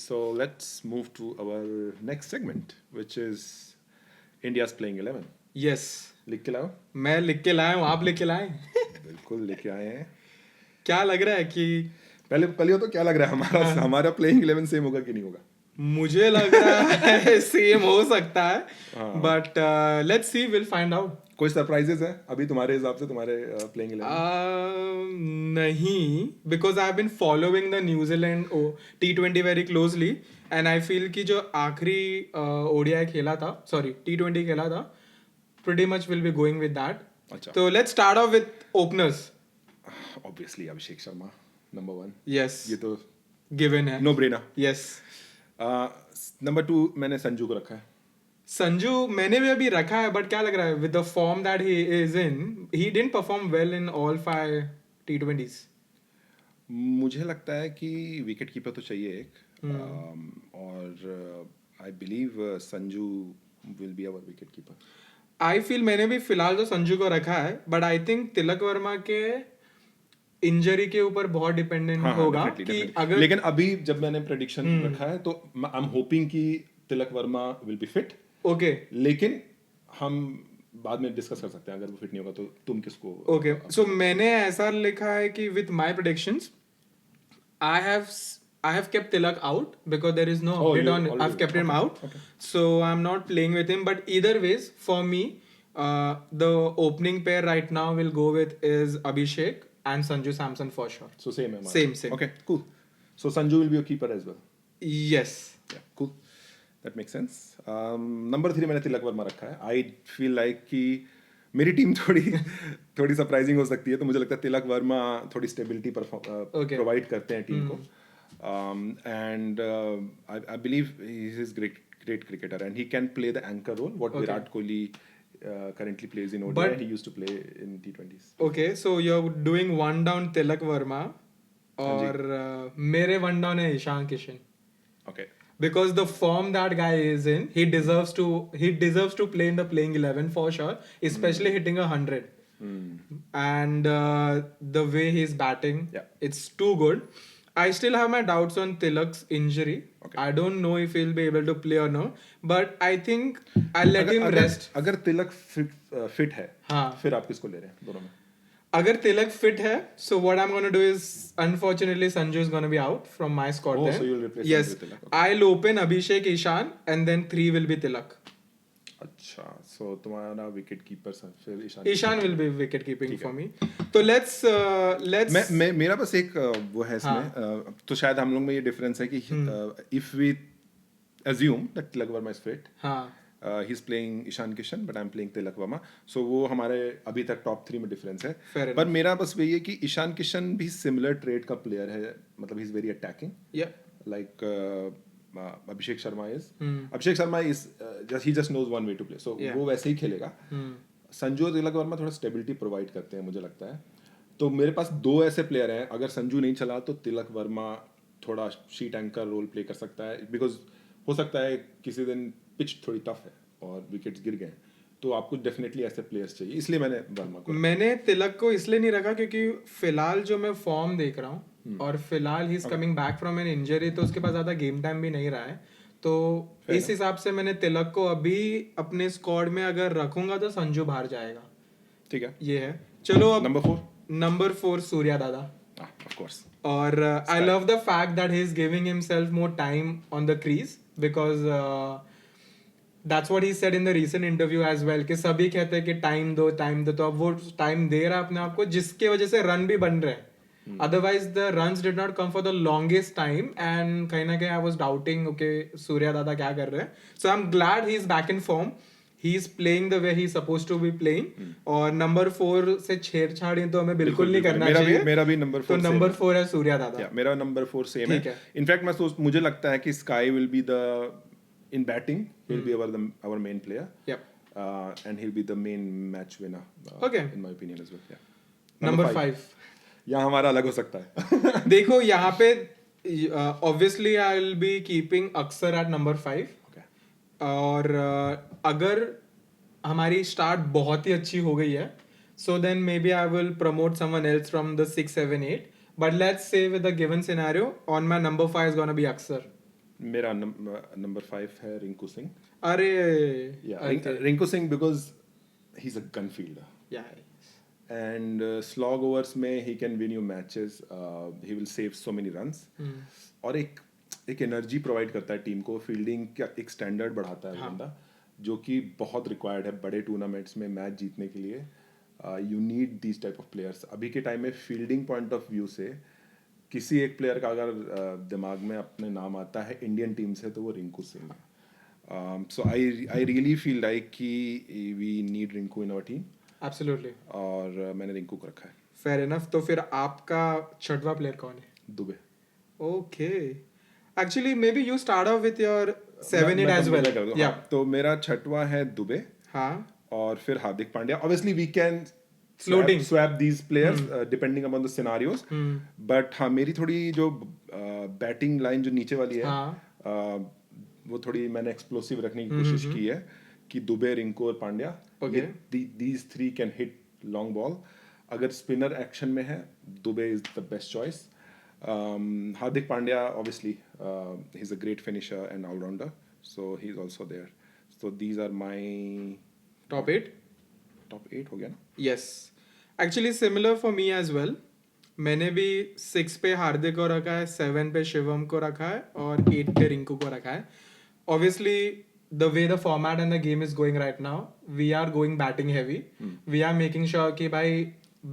So let's move to our next segment, which is India's playing 11. Yes लिख के लाओ. मैं लिख के लाया हूँ, आप लिख के लाए. बिल्कुल लेके आए हैं. क्या लग रहा है कि पहले तो क्या लग रहा है हमारा प्लेइंग 11 सेम होगा कि नहीं होगा? मुझे लग रहा है सेम हो सकता है, हाँ. But let's see, will find out. कोई सरप्राइजेस है अभी तुम्हारे हिसाब से तुम्हारे प्लेइंग 11? नहीं, because I have been following the New Zealand T20 very closely, and I feel कि जो आखिरी ओडीआई खेला था, सॉरी T20 खेला था, pretty much will be going with that. अच्छा. So let's start off with openers. Obviously Abhishek Sharma number 1. Yes. ये तो given है. No brainer. Yes. नंबर 2 मैंने संजू को रखा है. संजू मैंने भी अभी रखा है, बट क्या लग रहा है with the form that he is in, he didn't perform well in all 5 T20s. मुझे लगता है कि विकेट कीपर तो चाहिए एक. और I believe Sanju will be our wicket keeper. I feel मैंने भी फिलहाल तो संजू को रखा है, but I think Tilak Varma के इंजरी के ऊपर बहुत डिपेंडेंट होगा कि अगर. लेकिन अभी जब मैंने प्रेडिक्शन रखा है तो आई एम होपिंग कि Tilak Varma will be fit. Okay. लेकिन हम बाद में डिस्कस कर सकते हैं अगर वो फिट नहीं होगा तो तुम किसको. ओके, सो मैंने ऐसा लिखा है कि with my predictions I have kept Tilak out because there is no update on. I've kept him out, so I'm not playing with him. But either ways, for me, the opening pair right now will go with is Abhishek and Sanju Samson for sure. So same. Same. Okay, cool. So Sanju will be your keeper as well. Yes. Yeah, cool. That makes sense. Number 3 मैंने तिलक वर्मा रखा है. I feel like कि मेरी team थोड़ी surprising हो सकती है, तो मुझे लगता है तिलक वर्मा थोड़ी स्टेबिलिटी प्रोवाइड करते हैं टीम को. And I believe he is great cricketer and he can play the anchor role what Virat Kohli currently plays in ODI, But and he used to play in T20s. Okay, so you're doing one down Tilak Verma, और मेरे one down है Ishan Kishan. Okay. Because the form that guy is in, he deserves to play in the playing 11 for sure, especially hitting 100. And the way he's batting, it's too good. I still have my doubts on Tilak's injury. Okay. I don't know if he'll be able to play or no, but I think I'll let him rest. अगर तिलक fit है, हाँ, फिर आप किसको ले रहे हैं दोनों में? अगर तिलक fit है, so what I'm going to do is, unfortunately Sanju is going to be out from my squad then. So you'll replace yes, Sanju with Tilak. Okay. I'll open Abhishek, Ishan, and then 3 will be Tilak. अच्छा, so तुम्हारा wicket keeper फिर Ishan will be wicket keeping for me. तो let's मेरा बस एक वो है इसमें, तो शायद हम लोग में ये डिफरेंस है कि if we assume that Tilak Verma is fit, he's playing Ishan Kishan but I'm playing Tilak Verma, so वो हमारे अभी तक टॉप 3 में डिफरेंस है. पर मेरा बस वही है कि ईशान किशन भी सिमिलर ट्रेड का प्लेयर है, मतलब he's very attacking. Like Abhishek Sharma is he just knows one way to play, so वो वैसे ही खेलेगा. संजू और तिलक वर्मा थोड़ा स्टेबिलिटी प्रोवाइड करते हैं मुझे लगता है. तो मेरे पास 2 ऐसे प्लेयर हैं, अगर संजू नहीं चला तो तिलक वर्मा थोड़ा शीट एंकर रोल प्ले कर सकता है, बिकॉज हो सकता है किसी दिन पिच थोड़ी टफ है और विकेट्स गिर गए, तो आपको डेफिनेटली ऐसे प्लेयर्स चाहिए, इसलिए मैंने वर्मा को. मैंने तिलक को इसलिए नहीं रखा क्योंकि फिलहाल जो मैं फॉर्म देख रहा हूँ और फिलहाल he is coming back from an injury, तो उसके पास ज्यादा गेम टाइम भी नहीं रहा है, तो इस हिसाब से मैंने तिलक को अभी अपने स्क्वाड में अगर रखूंगा तो संजू बाहर जाएगा. ठीक है, ये है. चलो अब नंबर 4 सूर्या दादा. Of course. और I love the fact that he is giving himself more time on the crease, because that's what he said in the recent interview as well, कि सभी कहते हैं कि टाइम दो, तो अब वो टाइम दे रहा है अपने आप को, जिसके वजह से रन भी बन रहे हैं. Otherwise the runs did not come for the longest time, and कहीं ना कहीं I was doubting, okay, Surya दादा क्या कर रहे हैं. So I'm glad he is back in form. He is playing the way he is supposed to be playing. और number 4 से छेड़छाड़ी तो हमें बिल्कुल नहीं करना चाहिए. मेरा भी नंबर 4. तो नंबर 4 है सूर्या दादा. मेरा नंबर 4 सेम है. इनफैक्ट मुझे लगता है कि sky will be the in batting, he'll be our main player. And he'll be the main match winner. In my opinion as well. Number 5. यहाँ हमारा अलग हो सकता है. देखो यहाँ पे obviously I'll be keeping Aksar at number 5. और अगर हमारी स्टार्ट बहुत ही अच्छी हो गई है, so then maybe I will promote someone else from the 6, 7, 8. But let's say with the given scenario, on my number 5 is gonna be Aksar. मेरा number 5 है रिंकू सिंह. अरे Rinku Singh because he is a gun fielder and slog overs में he can win you matches, he will save so many runs और एक energy provide करता है team को. Fielding का एक स्टैंडर्ड बढ़ाता है बंदा जो कि बहुत रिक्वायर्ड है बड़े टूर्नामेंट्स में मैच जीतने के लिए. You need these type of players. अभी के टाइम में फील्डिंग पॉइंट ऑफ व्यू से किसी एक प्लेयर का अगर दिमाग में अपने नाम आता है इंडियन टीम से तो वो रिंकू सिंह है. So I really feel like कि we need Rinku in our team. Absolutely. और मैंने रिंकू को रखा है. Fair enough. तो फिर आपका छठवां प्लेयर कौन है? Dube. Okay. Actually may be you start off with your 7-8 as well. या तो मेरा छठवां है दुबे. हाँ. और फिर Hardik Pandya. Obviously we can Floating. swap these players depending upon the scenarios. But हाँ मेरी थोड़ी जो बैटिंग लाइन जो नीचे वाली है वो थोड़ी मैंने एक्सप्लोसिव रखने की कोशिश की है कि दुबे, रिंकू और Pandya. these three can hit long ball. अगर स्पिनर एक्शन में है Dubey is the best choice. Hardik Pandya obviously he is a great finisher and all-rounder, so he is also there. So these are my top 8 हो गया ना. yes, actually similar for me as well. मैंने भी 6 पे हार्दिक को रखा है, 7 पे शिवम को रखा है और 8 पे रिंकू को रखा है. Obviously the way the format and the game is going right now, we are going batting heavy. We are making sure कि भाई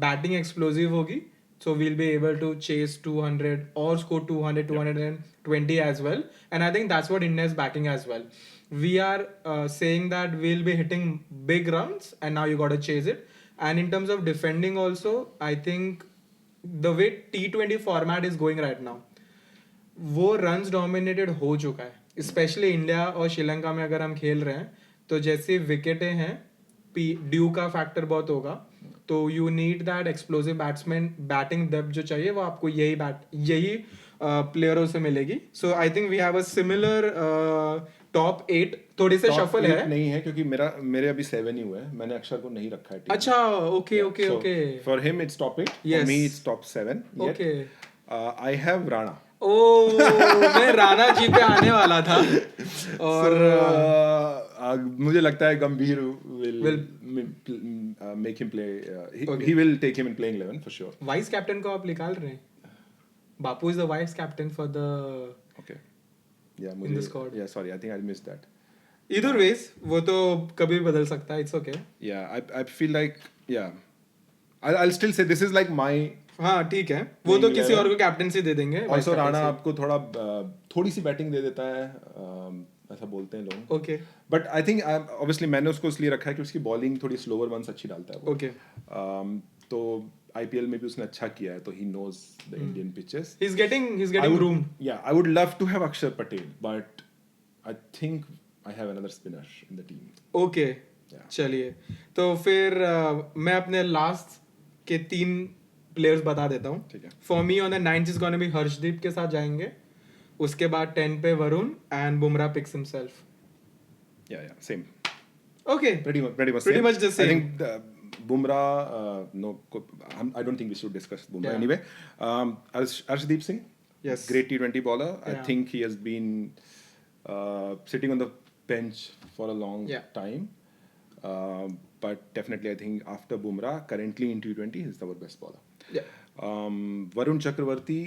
batting explosive होगी, so we'll be able to chase 200 or score 200, 220 as well. And I think that's what India is backing as well. We are saying that we'll be hitting big runs and now you got to chase it. And in terms of defending also, I think the way T20 format is going right now, वो runs dominated हो चुका है. Specially India और श्रीलंका में अगर हम खेल रहे हैं तो जैसे विकेटें हैं ड्यू का फैक्टर बहुत होगा. तो you need that explosive batsman. Batting depth जो चाहिए वो आपको यही प्लेयरों से मिलेगी. So I think we have a similar top 8. थोड़ी से शफल है नहीं है क्योंकि मेरे अभी 7 ही हुए हैं. मैंने अक्षर को नहीं रखा है. अच्छा okay. For him its top 8. For me its top 7. Okay. I have Rana. मैं राणा जी पे आने वाला था. और मुझे लगता है गंभीर will make him play. He will take him in playing 11 for sure. Vice captain को आप निकाल रहे हैं. बापू is the vice captain for the in the squad. Yeah, sorry, I think I missed that. Either ways, वो तो कभी भी बदल सकता है. It's okay. Yeah, I feel like I'll still say this is like my. हाँ ठीक है. वो तो किसी और को कैप्टनसी दे देंगे. Also राणा आपको थोड़ी सी बैटिंग दे देता है, ऐसा बोलते हैं लोग. Okay. But I think obviously मैंने उसको इसलिए रखा है कि उसकी बॉलिंग थोड़ी स्लोअर वंस अच्छी डालता है वो. Okay. तो IPL में भी उसने अच्छा किया है तो he knows the Indian pitches. He's getting groomed. Yeah, I would love to have Akshar Patel, but I think I have another spinner in the team. Okay. चलिए तो फिर मैं अपने लास्ट के 3 प्लेयर्स बता देता हूँ. ठीक है. For me on the 9th is gonna be Harshdeep के साथ जाएंगे. उसके बाद 10 पे Varun and Bumrah picks himself. Yeah, same. Okay. Pretty much the same. I think Bumrah, no, I don't think we should discuss Bumrah anyway. Arshdeep Singh, yes, great T20 bowler. Yeah. I think he has been sitting on the bench for a long time. But definitely, I think after Bumrah, currently in T20, he is our best bowler. Yeah. Varun Chakravarti,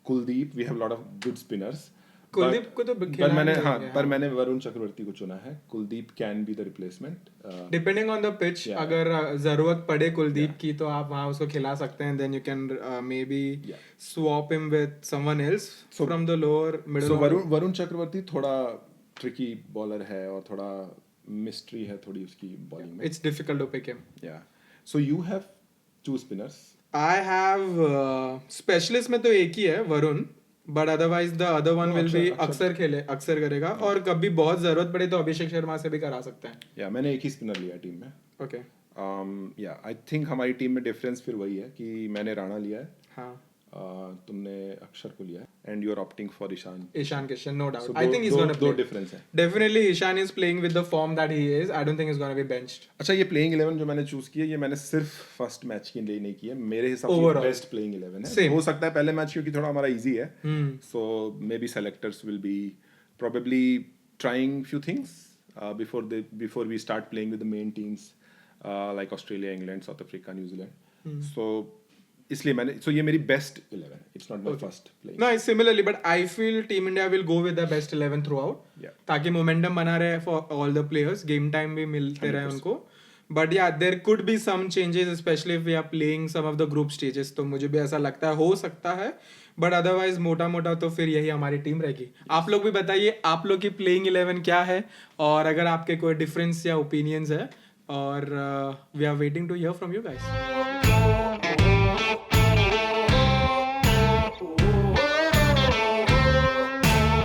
Kuldeep, we have a lot of good spinners. Kuldeep को तो पर मैंने वरुण चक्रवर्ती को चुना है. Kuldeep can be the replacement depending on the pitch. अगर जरूरत पड़े कुलदीप की तो आप वहां उसको खिला सकते हैं. Then you can may be swap him with someone else from the lower middle. So Varun Chakravarthy थोड़ा ट्रिकी बॉलर है और थोड़ा मिस्ट्री है थोड़ी उसकी बॉलिंग में. It's difficult to pick him. Yeah so you have 2 spinners. I have specialist में तो एक ही है Varun. But otherwise the other one will be Axar करेगा. और कभी बहुत जरूरत पड़े तो अभिषेक शर्मा से भी करा सकते हैं. या मैंने एक ही स्पिनर लिया टीम में. ओके. या आई थिंक हमारी टीम में डिफरेंस फिर वही है कि मैंने राणा लिया है. हाँ. तुमने अक्षर को लिया है and you are opting for Ishan Kishan, no doubt. So I think he's दो gonna play. डिफरेंस है. Definitely Ishan is playing with the form that he is. I don't think he's gonna be benched. अच्छा, ये playing 11 जो मैंने choose की है, ये मैंने सिर्फ फर्स्ट मैच के लिए नहीं की है. मेरे हिसाब से Overall. बेस्ट प्लेइंग 11 है. Same. हो सकता है पहले मैच क्योंकि थोड़ा हमारा इजी है, so may be selectors will be probably trying few things before we start playing with the main teams like Australia, England, South Africa, New Zealand. So इसलिए मैंने ये मेरी बेस्ट 11 है. It's not my first play. No, similarly, but I feel Team India will go with the best 11 throughout. Yeah. ताकि momentum बना रहे for all the players, game time भी मिलते रहे उनको. But yeah, there could be some changes, especially if we are playing some of the group stages. तो मुझे भी ऐसा लगता है, हो सकता है. But otherwise मोटा मोटा तो फिर यही हमारी टीम रहेगी. आप लोग भी बताइए आप लोग की प्लेइंग 11 क्या है, और अगर आपके कोई डिफरेंस या ओपिनियंस है, और we are waiting to hear from you guys.